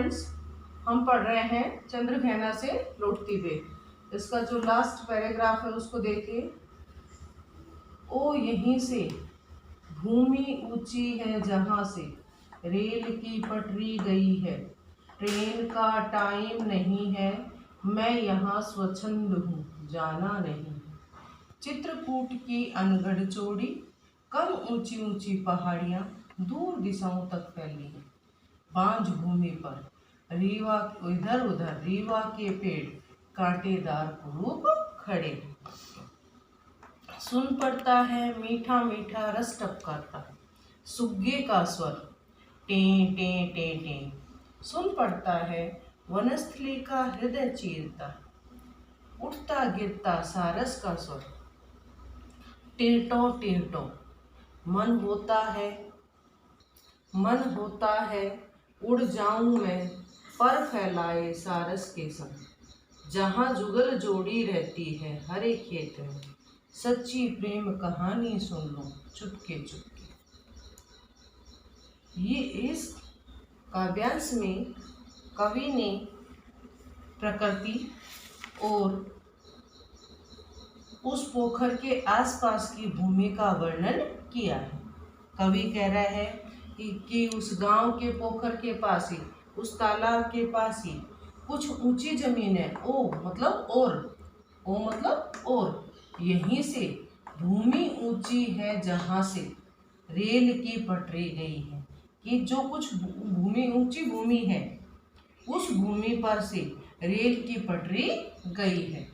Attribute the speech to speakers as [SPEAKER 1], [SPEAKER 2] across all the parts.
[SPEAKER 1] Students, हम पढ़ रहे हैं चंद्रघेना से लौटती वे। इसका जो लास्ट पैराग्राफ है उसको देखिए। ओ यहीं से भूमि ऊंची है जहां से रेल की पटरी गई है, ट्रेन का टाइम नहीं है, मैं यहाँ स्वच्छंद हूँ जाना नहीं। चित्रकूट की अनगढ़ चौड़ी, कम ऊंची ऊंची पहाड़ियाँ दूर दिशाओं तक फैली हैं। बांझ भूमि पर रीवा इधर उधर रीवा के पेड़ कांटेदार कुरूप खड़े। सुन पड़ता है मीठा मीठा रस टपकाता, सुग्गे का स्वर टे टे टे टे। सुन पड़ता है वनस्थली का हृदय चीरता, उठता गिरता सारस का स्वर टिरटो टिरटो। मन होता है उड़ जाऊं मैं पर फैलाए सारस के संग, जहाँ जुगल जोड़ी रहती है हरे खेत में, सच्ची प्रेम कहानी सुन लो चुपके चुपके। ये इस काव्यांश में कवि ने प्रकृति और उस पोखर के आसपास की भूमि का वर्णन किया है। कवि कह रहा है कि उस गांव के पोखर के पास ही, उस तालाब के पास ही कुछ ऊंची जमीन है। ओ मतलब और यहीं से भूमि ऊंची है जहां से रेल की पटरी गई है। कि जो कुछ भूमि ऊंची भूमि है उस भूमि पर से रेल की पटरी गई है,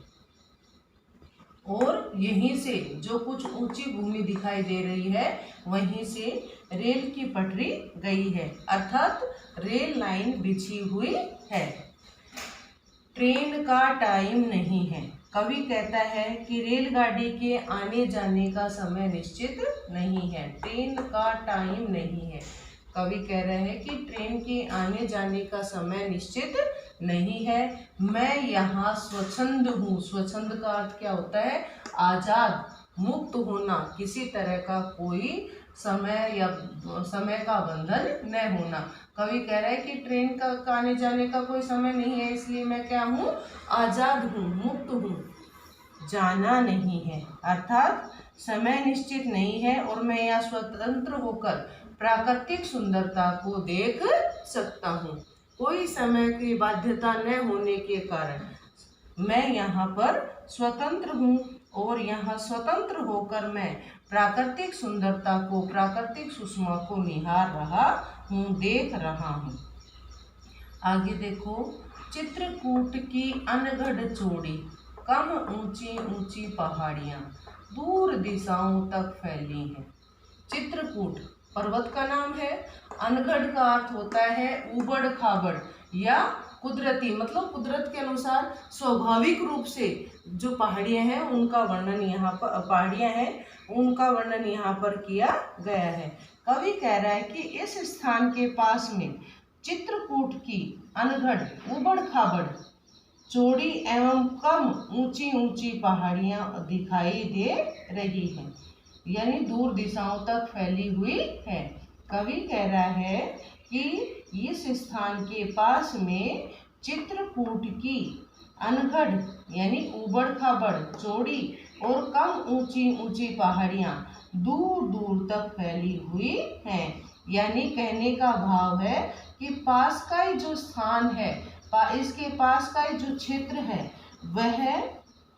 [SPEAKER 1] और यहीं से जो कुछ ऊंची भूमि दिखाई दे रही है वहीं से रेल की पटरी गई है, अर्थात रेल लाइन बिछी हुई है। ट्रेन का टाइम नहीं है। कवि कहता है कि रेलगाड़ी के आने जाने का समय निश्चित नहीं है। ट्रेन का टाइम नहीं है। कवि कह रहे हैं कि ट्रेन के आने जाने का समय निश्चित नहीं है, मैं यहाँ स्वच्छंद हूँ। स्वच्छंद का अर्थ क्या होता है? आजाद, मुक्त होना, किसी तरह का कोई समय या समय का बंधन न होना। कवि कह रहा है कि ट्रेन का आने जाने का कोई समय नहीं है, इसलिए मैं क्या हूँ? आजाद हूँ, मुक्त हूँ, जाना नहीं है, अर्थात समय निश्चित नहीं है और मैं यहाँ स्वतंत्र होकर प्राकृतिक सुंदरता को देख सकता हूँ। कोई समय की बाध्यता न होने के कारण मैं यहाँ पर स्वतंत्र हूँ और यहाँ स्वतंत्र होकर मैं प्राकृतिक सुंदरता को, प्राकृतिक सुषमा को निहार रहा हूँ, देख रहा हूँ। आगे देखो, चित्रकूट की अनगढ़ चौड़ी, कम ऊंची ऊंची पहाड़ियाँ दूर दिशाओं तक फैली हैं। चित्रकूट पर्वत का नाम है। अनगढ़ का अर्थ होता है ऊबड़ खाबड़ या कुदरती, मतलब कुदरत के अनुसार स्वाभाविक रूप से जो पहाड़ियाँ हैं उनका वर्णन यहाँ पर किया गया है। कवि कह रहा है कि इस स्थान के पास में चित्रकूट की अनगढ़, ऊबड़ खाबड़, चौड़ी एवं कम ऊंची ऊंची पहाड़ियाँ दिखाई दे रही हैं, यानी दूर दिशाओं तक फैली हुई है। कवि कह रहा है कि इस स्थान के पास में चित्रकूट की अनगढ़ यानी ऊबड़ खाबड़, चौड़ी और कम ऊंची ऊंची पहाड़ियाँ दूर दूर तक फैली हुई हैं। यानी कहने का भाव है कि पास का ही जो स्थान है, इसके पास का ही जो क्षेत्र है वह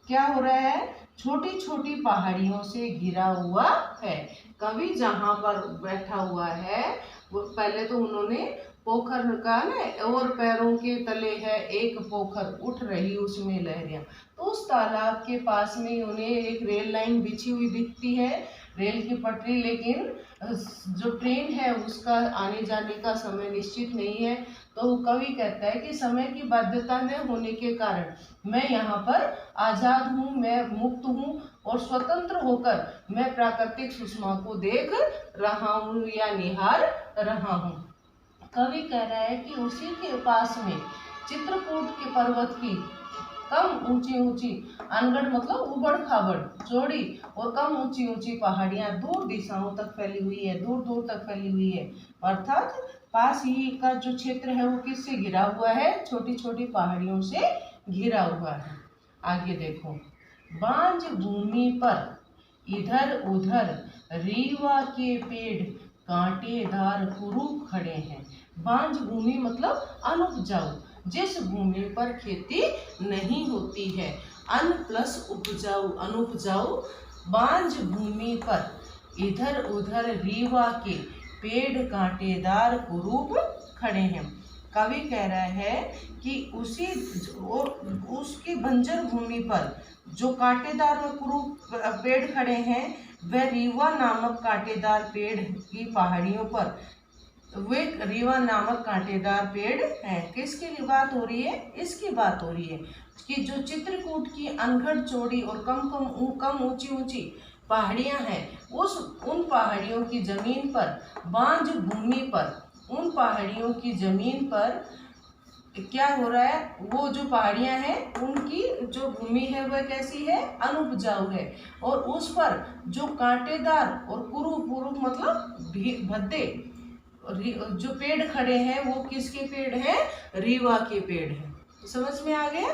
[SPEAKER 1] क्या हो रहा है? छोटी छोटी पहाड़ियों से घिरा हुआ है। कवि जहाँ पर बैठा हुआ है वो पहले तो उन्होंने पोखर का ना, और पैरों के तले है एक पोखर उठ रही उसमें लहरियां, तो उस तालाब के पास में उन्हें एक रेल लाइन बिछी हुई दिखती है, रेल की पटरी, लेकिन जो ट्रेन है उसका आने जाने का समय निश्चित नहीं है। तो कवि कहता है कि समय की बाध्यता न होने के कारण मैं यहाँ पर आजाद हूँ, मैं मुक्त हूँ और स्वतंत्र होकर मैं प्राकृतिक सुषमा को देख रहा हूँ या निहार रहा हूँ। कवि कह रहा है कि उसी के पास में चित्रकूट के पर्वत की कम ऊंची ऊंची, अनगढ़ मतलब उबड़ खाबड़, चौड़ी और कम ऊंची ऊंची पहाड़ियां दूर दिशाओं तक फैली हुई है, दूर दूर तक फैली हुई है। अर्थात पास ही का जो क्षेत्र है वो किससे घिरा हुआ है? छोटी छोटी पहाड़ियों से घिरा हुआ है। आगे देखो, बांझ भूमि पर इधर उधर रीवा के पेड़ कांटेदार कुरूप खड़े हैं। बांझ भूमि मतलब अनुपजाऊ, जिस भूमि पर खेती नहीं होती है। अन प्लस उपजाऊ, अनुपजाऊ। बांझ भूमि पर इधर उधर रीवा के पेड़ कांटेदार कुरूप खड़े हैं। कवि कह रहा है कि उसी और उसकी बंजर भूमि पर जो कांटेदार व कुरूप पेड़ खड़े हैं, वह रीवा नामक कांटेदार पेड़ की पहाड़ियों पर, वे रीवा नामक कांटेदार पेड़ हैं। किसकी बात हो रही है? इसकी बात हो रही है कि जो चित्रकूट की अनगढ़ चौड़ी और कम ऊंची ऊंची पहाड़ियां हैं, उन पहाड़ियों की जमीन पर, बांझ भूमि पर, उन पहाड़ियों की जमीन पर क्या हो रहा है? वो जो पहाड़ियां हैं उनकी जो भूमि है वह कैसी है? अनुपजाऊ है। और उस पर जो कांटेदार और कुरूप मतलब भद्दे जो पेड़ खड़े हैं वो किसके पेड़ हैं? रीवा के पेड़ हैं। समझ में आ गया?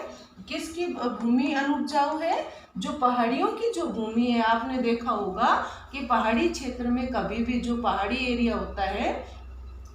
[SPEAKER 1] किसकी भूमि अनुपजाऊ है? जो पहाड़ियों की जो भूमि है, आपने देखा होगा कि पहाड़ी क्षेत्र में कभी भी जो पहाड़ी एरिया होता है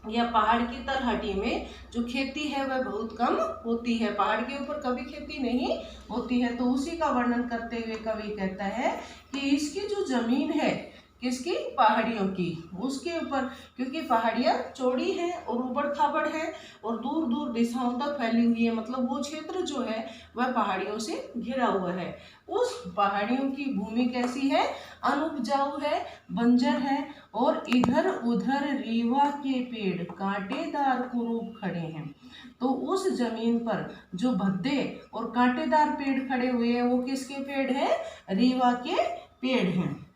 [SPEAKER 1] या पहाड़ की तलहटी में जो खेती है वह बहुत कम होती है, पहाड़ के ऊपर कभी खेती नहीं होती है। तो उसी का वर्णन करते हुए कवि कहता है कि इसकी जो जमीन है, किसकी? पहाड़ियों की, उसके ऊपर, क्योंकि पहाड़ियाँ चौड़ी हैं और उबड़ खाबड़ है और दूर दूर दिशाओं तक फैली हुई है, मतलब वो क्षेत्र जो है वह पहाड़ियों से घिरा हुआ है। उस पहाड़ियों की भूमि कैसी है? अनुपजाऊ है, बंजर है और इधर उधर रीवा के पेड़ कांटेदार कुरूप खड़े हैं। तो उस जमीन पर जो भद्दे और कांटेदार पेड़ खड़े हुए हैं वो किसके पेड़ हैं? रीवा के पेड़ हैं।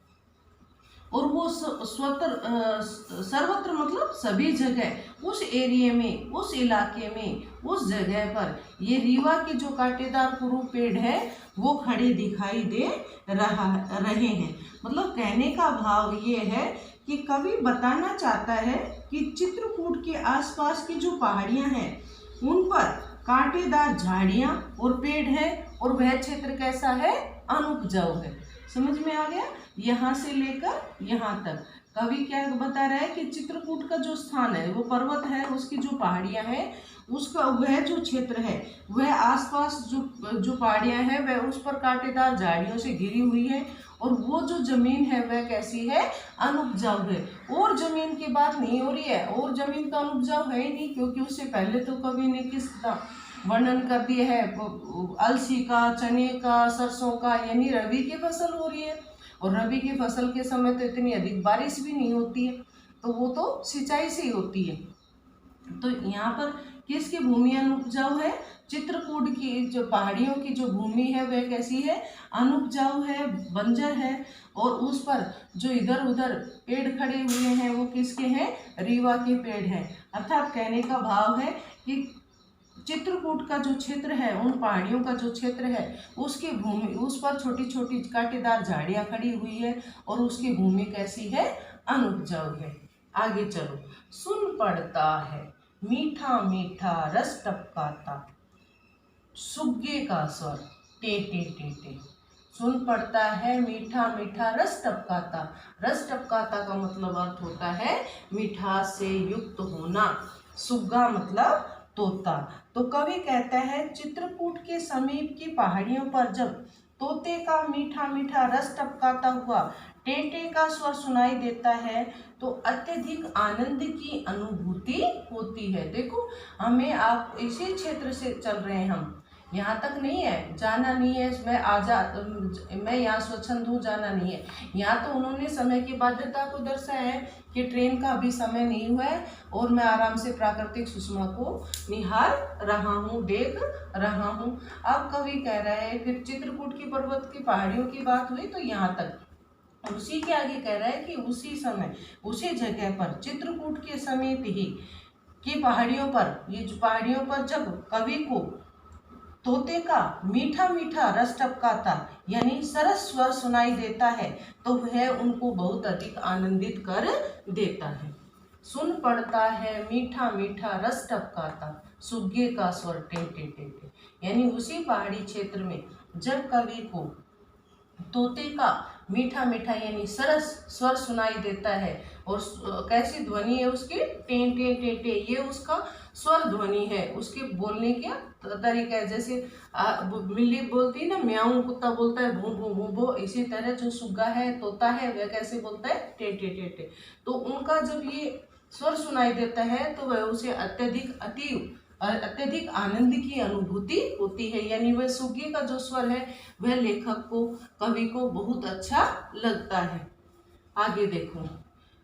[SPEAKER 1] और वो सर्वत्र मतलब सभी जगह उस एरिया में, उस इलाके में, उस जगह पर ये रीवा के जो कांटेदार कुरूप पेड़ है वो खड़े दिखाई दे रहे हैं। मतलब कहने का भाव ये है कि कवि बताना चाहता है कि चित्रकूट के आसपास की जो पहाड़ियां हैं उन पर कांटेदार झाड़ियां और पेड़ है और वह क्षेत्र कैसा है? अनुपजाऊ है। समझ में आ गया? यहाँ से लेकर यहाँ तक कवि क्या बता रहा है कि चित्रकूट का जो स्थान है वो पर्वत है, उसकी जो पहाड़ियाँ हैं उसका वह जो क्षेत्र है वह आसपास जो पहाड़ियाँ हैं वह उस पर कांटेदार झाड़ियों से घिरी हुई है और वो जो जमीन है वह कैसी है? अनुपजाऊ है। और जमीन की बात नहीं हो रही है, और जमीन तो अनुपजाऊ है ही नहीं, क्योंकि उससे पहले तो कवि ने किसका वर्णन कर दिया है? अलसी का, चने का, सरसों का, यानी रबी की फसल हो रही है और रबी की फसल के समय तो इतनी अधिक बारिश भी नहीं होती है, तो वो तो सिंचाई से ही होती है। तो यहाँ पर किसकी भूमि अनुपजाऊ है? चित्रकूट की जो पहाड़ियों की जो भूमि है वह कैसी है? अनुपजाऊ है, बंजर है और उस पर जो इधर उधर पेड़ खड़े हुए हैं वो किसके हैं? रीवा के पेड़ हैं। अर्थात कहने का भाव है कि चित्रकूट का जो क्षेत्र है, उन पहाड़ियों का जो क्षेत्र है उसकी भूमि, उस पर छोटी छोटी कांटेदार झाड़ियाँ खड़ी हुई है और उसकी भूमि कैसी है? अनुपजाऊ है। आगे चलो, सुन पड़ता है मीठा मीठा रस टपकाता, सुग्गे का स्वर टे टे टे टे। सुन पड़ता है मीठा मीठा रस टपकाता। रस टपकाता का मतलब अर्थ होता है मिठास से युक्त होना। सुग्गा मतलब तोता। तो कवि कहता है चित्रकूट के समीप की पहाड़ियों पर जब तोते का मीठा मीठा रस टपकाता हुआ टेंटे का स्वर सुनाई देता है तो अत्यधिक आनंद की अनुभूति होती है। देखो, हमें, आप इसी क्षेत्र से चल रहे हैं, हम यहाँ तक नहीं है, जाना नहीं है, मैं यहाँ स्वच्छंद हूँ, जाना नहीं है। यहाँ तो उन्होंने समय की बाध्यता को दर्शाया है कि ट्रेन का अभी समय नहीं हुआ है और मैं आराम से प्राकृतिक सुषमा को निहार रहा हूँ, देख रहा हूँ। अब कवि कह रहा है, फिर चित्रकूट की पर्वत की पहाड़ियों की बात हुई तो यहाँ तक, उसी के आगे कह रहा है कि उसी समय उसी जगह पर चित्रकूट के समीप ही की पहाड़ियों पर, ये जो पहाड़ियों पर जब कवि को तोते का मीठा मीठा रस टपकाता यानी सरस स्वर सुनाई देता है तो वह उनको बहुत अधिक आनंदित कर देता है। सुन पड़ता है मीठा मीठा रस टपकाता, सुग्गे का स्वर टेंटे टेंटे। यानी उसी पहाड़ी क्षेत्र में जब कवि को तोते का मीठा मीठा यानी सरस स्वर सुनाई देता है और कैसी ध्वनि है उसकी, टें टें टें टें, ये उसका स्वर ध्वनि है, उसके बोलने का तरीका है। जैसे बिल्ली बोलती है ना म्याऊं, कुत्ता बोलता है भू भू भू भू, इसी तरह जो सुग्गा है तोता है वह कैसे बोलता है, टे टे टे टे। तो उनका जब ये स्वर सुनाई देता है तो वह उसे अत्यधिक आनंद की अनुभूति होती है। यानी वह सुग्गे का जो स्वर है वह लेखक को, कवि को बहुत अच्छा लगता है। आगे देखो,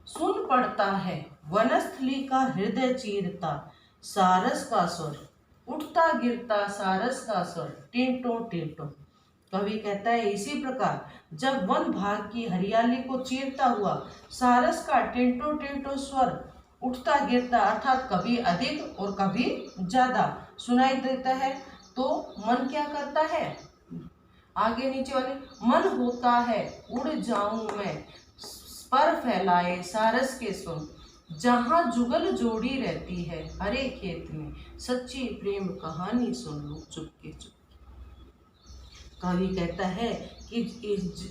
[SPEAKER 1] सुन पड़ता है वनस्थली का हृदय चीरता, सारस का स्वर उठता गिरता, सारस का स्वर टेंटो टेंटो। कवि कहता है इसी प्रकार जब वन भाग की हरियाली को चीरता हुआ सारस का टेंटो टेंटो स्वर उठता गिरता अर्थात कभी अधिक और कभी ज्यादा सुनाई देता है तो मन क्या करता है, आगे नीचे वाले, मन होता है उड़ जाऊं मैं पर फैलाए सारस के सुन, जहाँ जुगल जोड़ी रहती है हरे खेत में, सच्ची प्रेम कहानी सुन लो चुपके चुप। कवि कहता है कि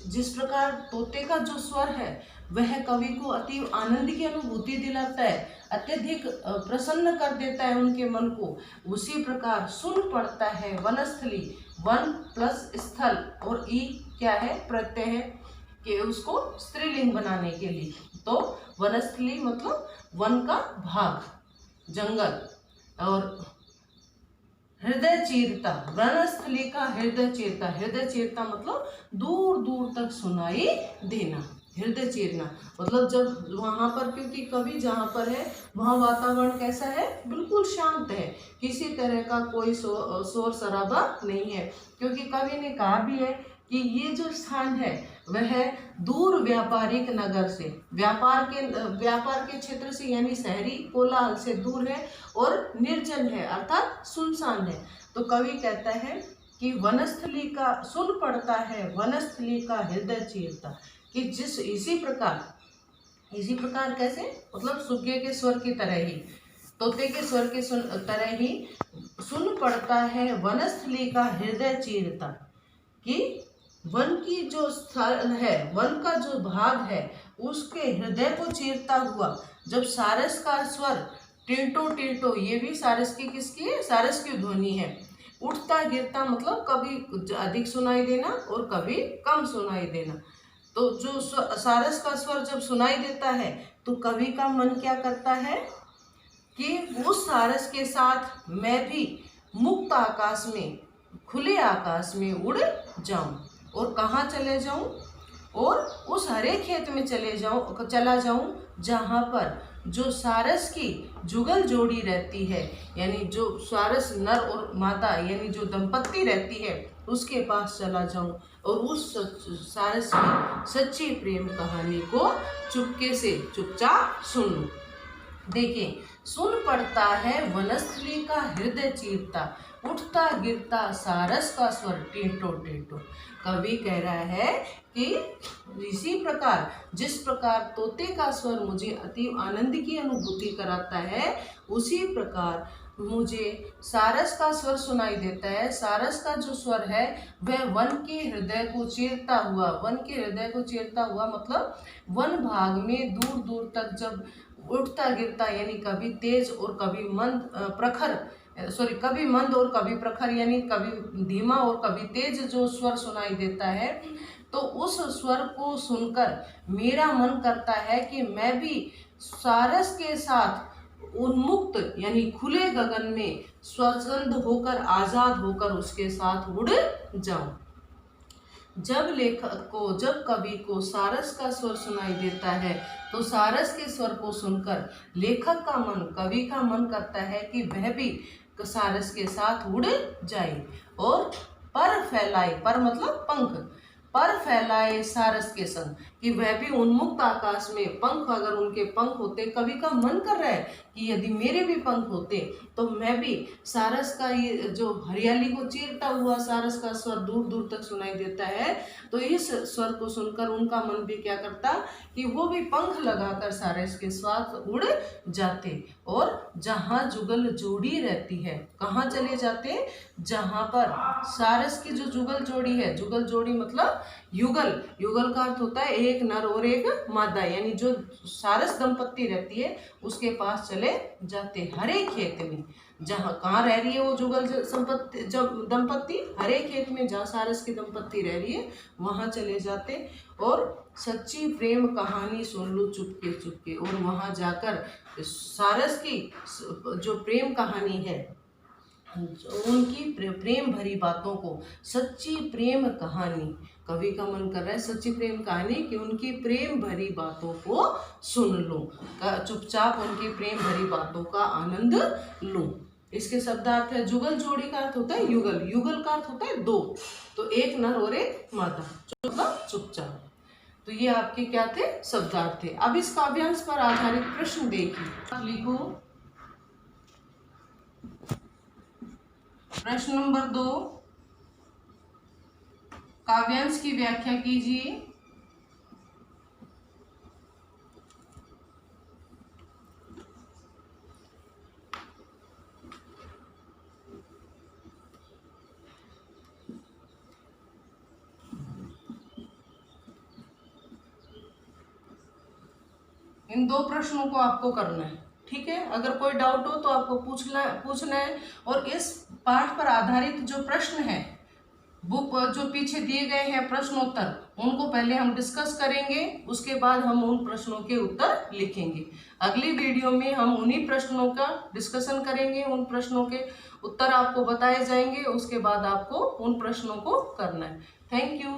[SPEAKER 1] जिस प्रकार तोते का जो स्वर है वह कवि को अति आनंद की अनुभूति दिलाता है, अत्यधिक प्रसन्न कर देता है उनके मन को, उसी प्रकार सुन पड़ता है वनस्थली, वन प्लस स्थल और ई क्या है, प्रत्यय है कि उसको स्त्रीलिंग बनाने के लिए। तो वनस्थली मतलब वन का भाग, जंगल, और हृदय चीरता, वनस्थली का हृदय चीरता, हृदय चीरता मतलब दूर दूर तक सुनाई देना, हृदय चीरना मतलब जब वहाँ पर, क्योंकि कवि जहाँ पर है वहाँ वातावरण कैसा है, बिल्कुल शांत है, किसी तरह का कोई शोर शराबा नहीं है, क्योंकि कवि ने कहा भी है कि ये जो स्थान है वह दूर व्यापारिक नगर से, व्यापार के क्षेत्र से यानी शहरी कोलाहल से दूर है और निर्जन है अर्थात सुनसान है। तो कवि कहता है कि वनस्थली का सुन पड़ता है वनस्थली का हृदय चीरता, कि इसी प्रकार कैसे, मतलब सुग्गे के स्वर की तरह ही, तोते के स्वर की तरह ही सुन पड़ता है वनस्थली का हृदय चीरता, कि वन की जो स्थल है, वन का जो भाग है उसके हृदय को चीरता हुआ जब सारस का स्वर टिल्टो टिल्टो, ये भी सारस की किसकी है, सारस की ध्वनि है, उठता गिरता मतलब कभी अधिक सुनाई देना और कभी कम सुनाई देना। तो जो सारस का स्वर जब सुनाई देता है तो कवि का मन क्या करता है कि उस सारस के साथ मैं भी मुक्त आकाश में, खुले आकाश में उड़ जाऊं, और कहाँ चले जाऊं, और उस हरे खेत में चला जाऊं जहाँ पर जो सारस की जुगल जोड़ी रहती है, यानी जो सारस नर और माता यानी जो दंपत्ति रहती है उसके पास चला जाऊं और उस सारस की सच्ची प्रेम कहानी को चुपके से चुपचाप सुन लूं। देखिए, सुन पड़ता है वनस्थली का हृदय चीरता, उठता गिरता सारस का स्वर टेंटो टेंटो। कवि कह रहा है कि इसी प्रकार जिस प्रकार तोते का स्वर मुझे अति आनंद की अनुभूति कराता है, उसी प्रकार मुझे सारस का स्वर सुनाई देता है। सारस का जो स्वर है वह वन के हृदय को चीरता हुआ, वन के हृदय को चीरता हुआ मतलब वन भाग में दूर दूर तक जब उठता गिरता यानी कभी तेज और कभी मंद कभी मंद और कभी प्रखर यानी कभी धीमा और कभी तेज जो स्वर सुनाई देता है, तो उस स्वर को सुनकर मेरा मन करता है कि मैं भी सारस के साथ उन्मुक्त यानी खुले गगन में स्वच्छंद होकर, आजाद होकर उसके साथ उड़ जाऊं। जब कवि को सारस का स्वर सुनाई देता है तो सारस के स्वर को सुनकर लेखक का मन, कवि का मन करता है कि वह भी सारस के साथ उड़ जाए और पर फैलाए, पर मतलब पंख, पर फैलाए सारस के संग, कि वह भी उन्मुक्त आकाश में पंख, अगर उनके पंख होते, कवि का मन कर रहा है कि यदि मेरे भी पंख होते तो मैं भी सारस का ये जो हरियाली को चीरता हुआ सारस का स्वर दूर दूर तक सुनाई देता है, तो इस स्वर को सुनकर उनका मन भी क्या करता कि वो भी पंख लगाकर सारस के साथ उड़ जाते और जहाँ जुगल जोड़ी रहती है, कहाँ चले जाते, जहाँ पर सारस की जो जुगल जोड़ी है, जुगल जोड़ी मतलब युगल, युगल का अर्थ होता है एक नर और एक मादा, यानी जो सारस दंपत्ति रहती है उसके पास चले जाते। हरे खेत में, जहाँ कहाँ रह रही है वो जुगल संपत्ति जब दंपत्ति, हरे खेत में जहाँ सारस की दंपत्ति रह रही है वहाँ चले जाते और सच्ची प्रेम कहानी सुन लो चुपके चुपके, और वहाँ जाकर सारस की जो प्रेम कहानी है, उनकी प्रेम भरी बातों को, सच्ची प्रेम कहानी, कवि का मन कर रहा है सच्ची प्रेम कहानी कि उनकी प्रेम भरी बातों को सुन लो, चुपचाप उनकी प्रेम भरी बातों का आनंद लो। इसके शब्दार्थ है, जुगल जोड़ी का अर्थ होता है युगल, युगल का अर्थ होता है दो, तो एक नर और एक मादा, चुपचाप। तो ये आपके क्या थे, शब्दार्थ थे। अब इस काव्यांश पर आधारित प्रश्न देखिए, लिखो प्रश्न नंबर 2, काव्यांश की व्याख्या कीजिए। इन 2 प्रश्नों को आपको करना है, ठीक है। अगर कोई डाउट हो तो आपको पूछना है। और इस पाठ पर आधारित जो प्रश्न है, बुक जो पीछे दिए गए हैं प्रश्नोत्तर, उनको पहले हम डिस्कस करेंगे, उसके बाद हम उन प्रश्नों के उत्तर लिखेंगे। अगली वीडियो में हम उन्हीं प्रश्नों का डिस्कशन करेंगे, उन प्रश्नों के उत्तर आपको बताए जाएंगे, उसके बाद आपको उन प्रश्नों को करना है। Thank you.